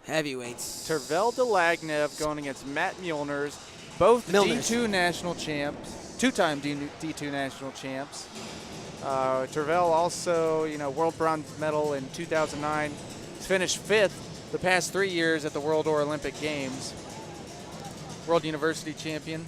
Heavyweights. Tervel Dlagnev going against Matt Meuleners, both D2 national champs, two-time D2 national champs. Tervel also, world bronze medal in 2009. He's finished 5th the past 3 years at the World or Olympic Games. World University champion.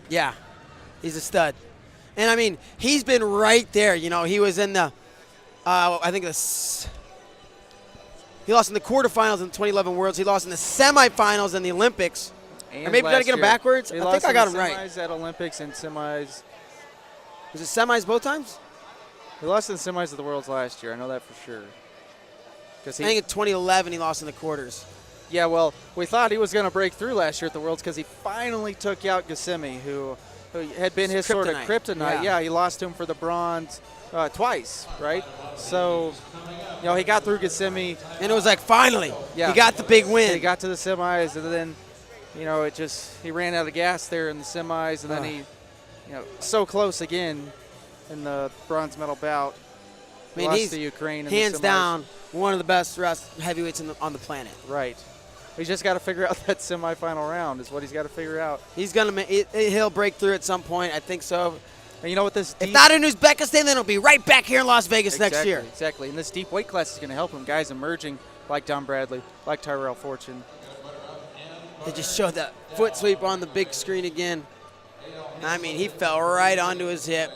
Yeah, he's a stud. And, I mean, he's been right there. He was in the, he lost in the quarterfinals in the 2011 Worlds. He lost in the semifinals in the Olympics. And or maybe did I get him backwards? I think I got him right. Semis at Olympics and semis. Was it semis both times? He lost in the semis at the Worlds last year. I know that for sure. I think in 2011 he lost in the quarters. Yeah, well, we thought he was going to break through last year at the Worlds because he finally took out Ghassemi, who had been his sort of kryptonite. Yeah, he lost him for the bronze twice, right? So, he got through Ghassemi. And it was like, finally, he got the big win. He got to the semis, and then, he ran out of gas there in the semis, and then he, so close again in the bronze medal bout. I mean, lost to Ukraine in hands the semis. down one of the best heavyweights on the planet. Right. He's just got to figure out that semifinal round is what he's got to figure out. He's going to he'll break through at some point. I think so. And you know what this if not in Uzbekistan, then he'll be right back here in Las Vegas next year. Exactly. And this deep weight class is going to help him. Guys emerging like Don Bradley, like Tyrell Fortune. They just showed that foot sweep on the big screen again. I mean, he fell right onto his hip.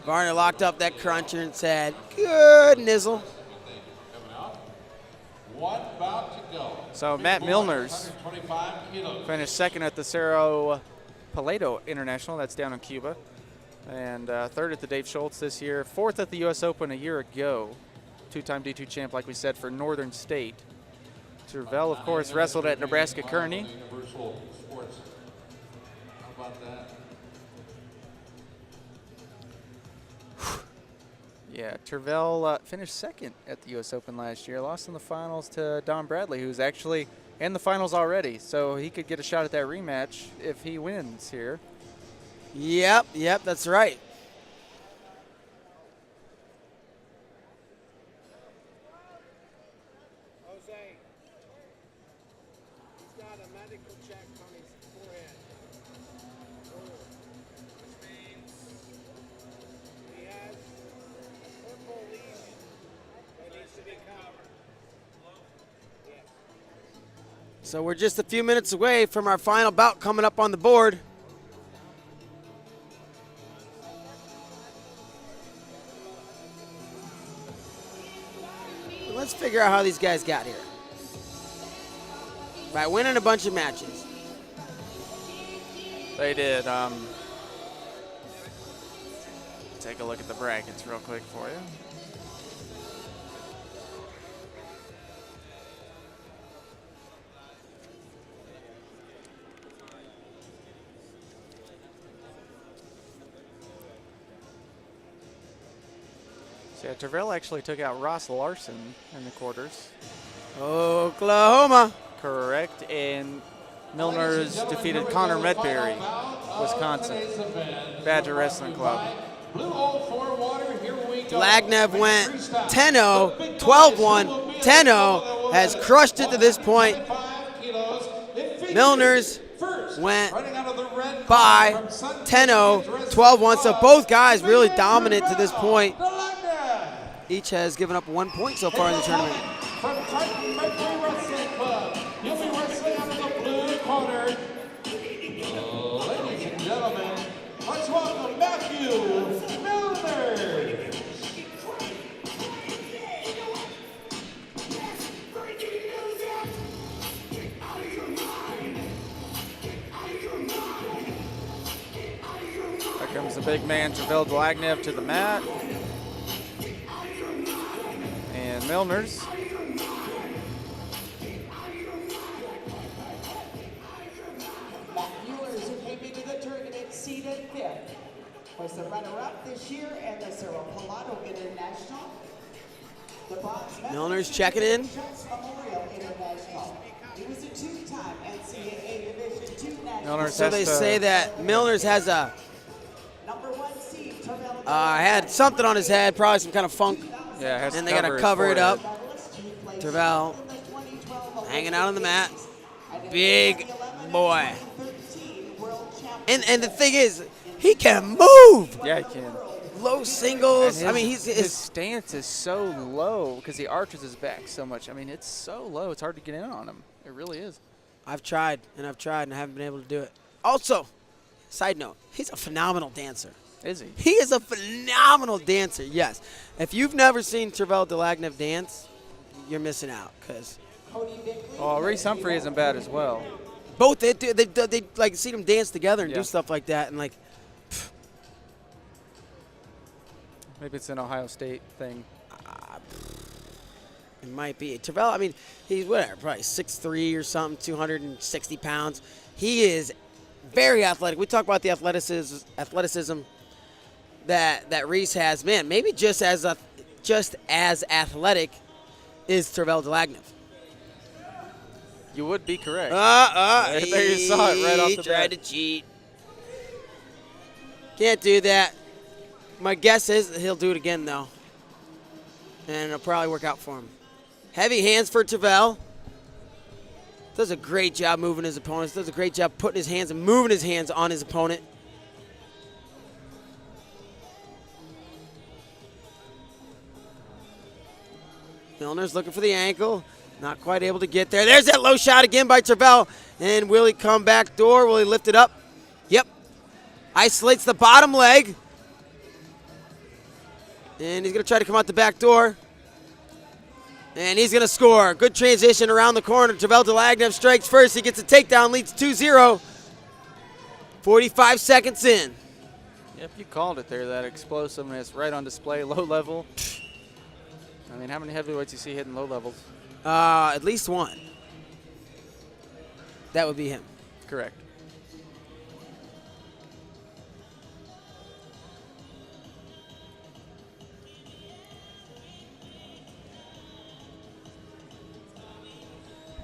Varner locked up that cruncher and said, "Good nizzle." So Matt Meuleners finished 2nd at the Cerro Paleto International. That's down in Cuba. And 3rd at the Dave Schultz this year. 4th at the U.S. Open a year ago. 2-time D2 champ, like we said, for Northern State. Tervel, of course, wrestled at Nebraska Kearney. Yeah, Tervel finished 2nd at the U.S. Open last year. Lost in the finals to Don Bradley, who's actually in the finals already. So he could get a shot at that rematch if he wins here. Yep, that's right. Jose, he's got a medical check on his forehead. Which means he has a purple lesion that needs to be covered. Yes. So we're just a few minutes away from our final bout coming up on the board. Let's figure out how these guys got here. By winning a bunch of matches. They did. Take a look at the brackets real quick for you. So yeah, Tervel actually took out Ross Larson in the quarters. Oklahoma. Correct. And Meuleners defeated Connor Medberry, Wisconsin, Badger Wrestling Club. Dlagnev went 10-0, 12-1, 10-0, has crushed it to this point. Meuleners went by 10-0, 12-1, so both guys really dominant to this point. Each has given up 1 point so far in the tournament. From Titan Mercury Wrestling Club, you'll be wrestling out of the blue corner. Ladies and gentlemen, let's welcome Matthew Meuleners. Here comes the big man, Tervel Dlagnev, to the mat. And Meuleners. Seated 5th, was the runner-up this year at the Cerro Paleto International. Meuleners checking in. Memorial International. He was a 2-time NCAA Division II national. So they say that Meuleners has a number 1 seed. had something on his head, probably some kind of funk, Yeah, it has and to they got to his cover it up. forehead. Tervel hanging out on the mat. Big boy. And the thing is, he can move. Yeah, he can. Low singles. And his stance is so low because he arches his back so much. I mean, it's so low, it's hard to get in on him. It really is. I've tried, and I haven't been able to do it. Also, side note, he's a phenomenal dancer. Is he? He is a phenomenal dancer, yes. If you've never seen Tervel Dlagnev dance, you're missing out. Because Reese Humphrey isn't bad as well. both, they like see them dance together and Yeah. do stuff like that. And, like, Maybe it's an Ohio State thing. it might be. Tervel, I mean, he's whatever, probably 6'3" or something, 260 pounds. He is very athletic. We talk about the athleticism that Reese has. Man, maybe just as athletic is Tervel Dlagnev. You would be correct. There you saw it right off the He tried bat. to cheat. Can't do that. My guess is that he'll do it again, though. And it'll probably work out for him. Heavy hands for Tervel. Does a great job moving his opponents. Does a great job putting his hands and moving his hands on his opponent. Meuleners looking for the ankle. Not quite able to get there. There's that low shot again by Tervel. And will he come back door? Will he lift it up? Yep. Isolates the bottom leg. And he's going to try to come out the back door. And he's going to score. Good transition around the corner. Tervel Dlagnev strikes first. He gets a takedown, leads 2-0. 45 seconds in. Yep, you called it there, that explosiveness right on display, low level. I mean, how many heavyweights you see hitting low levels? At least one. That would be him. Correct.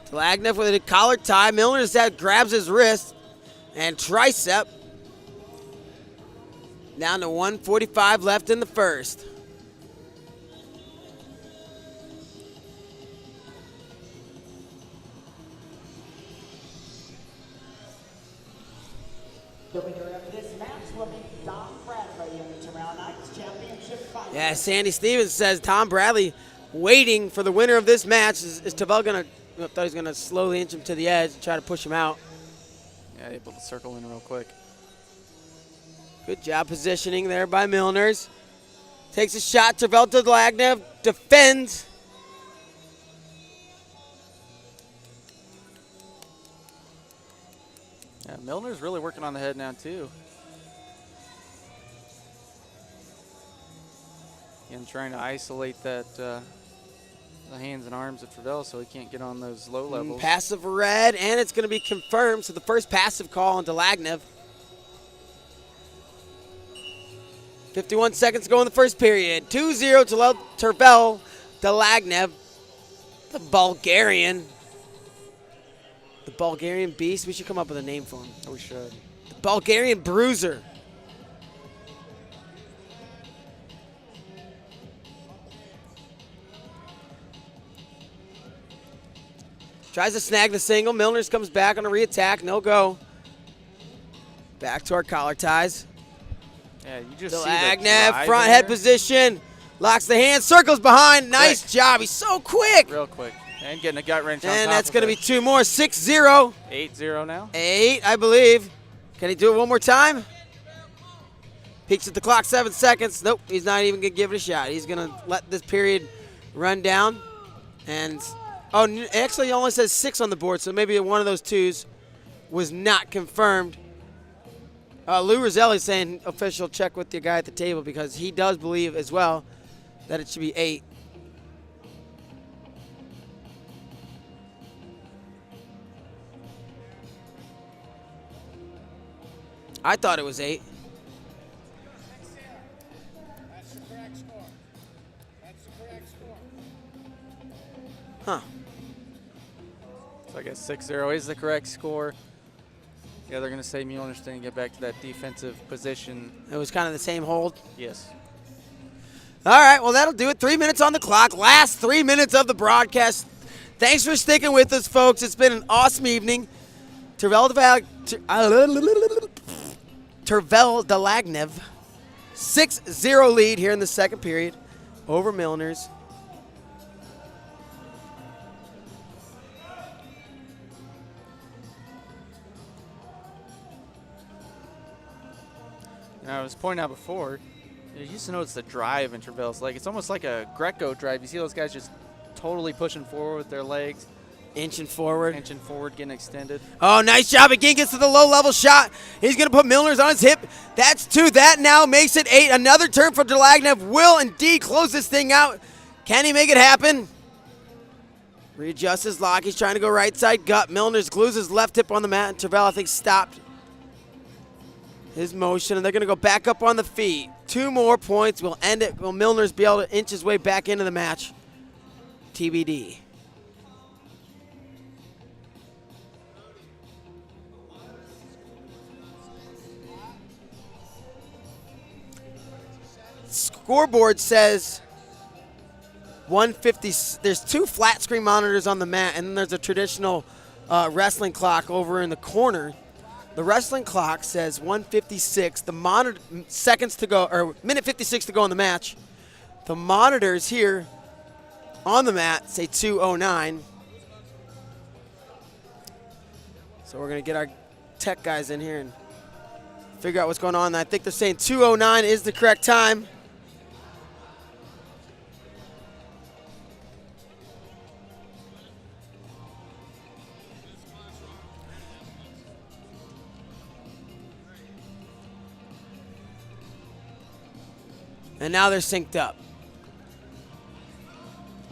Dlagnev with a collar tie. Meuleners that grabs his wrist and tricep. Down to 1:45 left in the first. The winner of this match will be Tom Bradley in the tomorrow night's championship fight. Yeah, Sandy Stevens says Tom Bradley waiting for the winner of this match. Is Tervel going to, I thought he was going to slowly inch him to the edge and try to push him out. Yeah, able to circle in real quick. Good job positioning there by Meuleners. Takes a shot. Tervel Dlagnev defends. Yeah, Meuleners really working on the head now, too. And trying to isolate that the hands and arms of Tervel so he can't get on those low levels. Passive red, and it's going to be confirmed. So the first passive call on Dlagnev. 51 seconds to go in the first period. 2-0 to Tervel Dlagnev, the Bulgarian. The Bulgarian Beast. We should come up with a name for him. We should. The Bulgarian Bruiser. Tries to snag the single. Meuleners comes back on a re-attack. No go. Back to our collar ties. Yeah, you just see the Dlagnev, drive front in head there. position. Locks the hand, circles behind. Nice job. He's so quick. Real quick. And getting a gut wrench on And top that's of going to it. be two more. 6-0. 8-0 now. 8, I believe. Can he do it one more time? Peeks at the clock, 7 seconds. Nope, he's not even going to give it a shot. He's going to let this period run down. And, actually he only says 6 on the board, so maybe one of those twos was not confirmed. Lou Roselli's saying official check with the guy at the table because he does believe as well that it should be 8. I thought it was 8. That's the correct score. That's the correct score. Huh. So I guess 6-0 is the correct score. Yeah, they're going to say Meuleners didn't get back to that defensive position. It was kind of the same hold. Yes. All right, well, that'll do it. 3 minutes on the clock. Last 3 minutes of the broadcast. Thanks for sticking with us, folks. It's been an awesome evening. Tervel Dlagnev, 6-0 lead here in the second period over Meuleners. I was pointing out before, you used to notice the drive in Tervel's leg. It's almost like a Greco drive. You see those guys just totally pushing forward with their legs. Inching forward, getting extended. Oh, nice job. Again, gets to the low-level shot. He's going to put Meuleners on his hip. That's 2. That now makes it 8. Another turn for Dlagnev will indeed close this thing out. Can he make it happen? Readjusts his lock. He's trying to go right side gut. Meuleners glues his left hip on the mat, and Tervel, I think, stopped his motion, and they're going to go back up on the feet. 2 more points. We'll end it. Will Meuleners be able to inch his way back into the match? TBD. Scoreboard says 150. There's 2 flat screen monitors on the mat, and then there's a traditional wrestling clock over in the corner. The wrestling clock says 156. The monitor seconds to go, or minute 56 to go in the match. The monitors here on the mat say 2:09. So we're gonna get our tech guys in here and figure out what's going on. I think they're saying 2:09 is the correct time. And now they're synced up.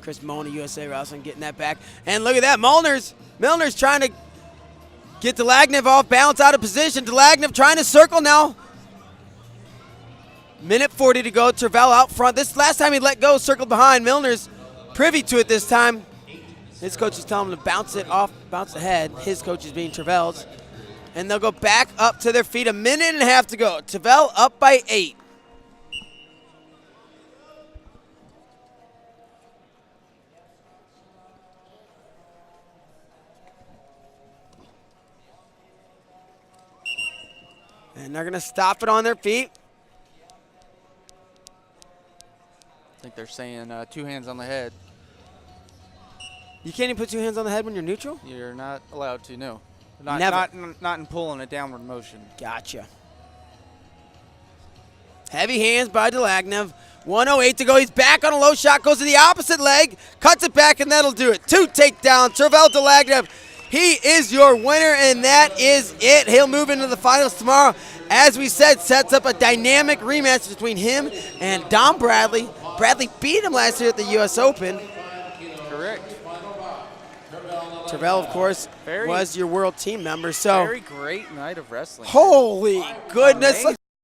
Chris Mona, USA Wrestling, getting that back. And look at that, Meuleners trying to get Dlagnev off balance, out of position. Dlagnev trying to circle now. Minute 40 to go. Tervel out front. This last time he let go, circled behind. Meuleners privy to it this time. His coach is telling him to bounce it off, bounce ahead. His coach is being Tervel's. And they'll go back up to their feet. A minute and a half to go. Tervel up by 8. And they're going to stop it on their feet. I think they're saying 2 hands on the head. You can't even put 2 hands on the head when you're neutral? You're not allowed to, no. Never. Not in pulling a downward motion. Gotcha. Heavy hands by Dlagnev. 1:08 to go. He's back on a low shot. Goes to the opposite leg. Cuts it back, and that'll do it. 2 takedowns. Tervel Dlagnev. He is your winner, and that is it. He'll move into the finals tomorrow. As we said, sets up a dynamic rematch between him and Dom Bradley. Bradley beat him last year at the U.S. Open. Correct. Tervel, of course, was your world team member. So very great night of wrestling. Holy goodness. Amazing.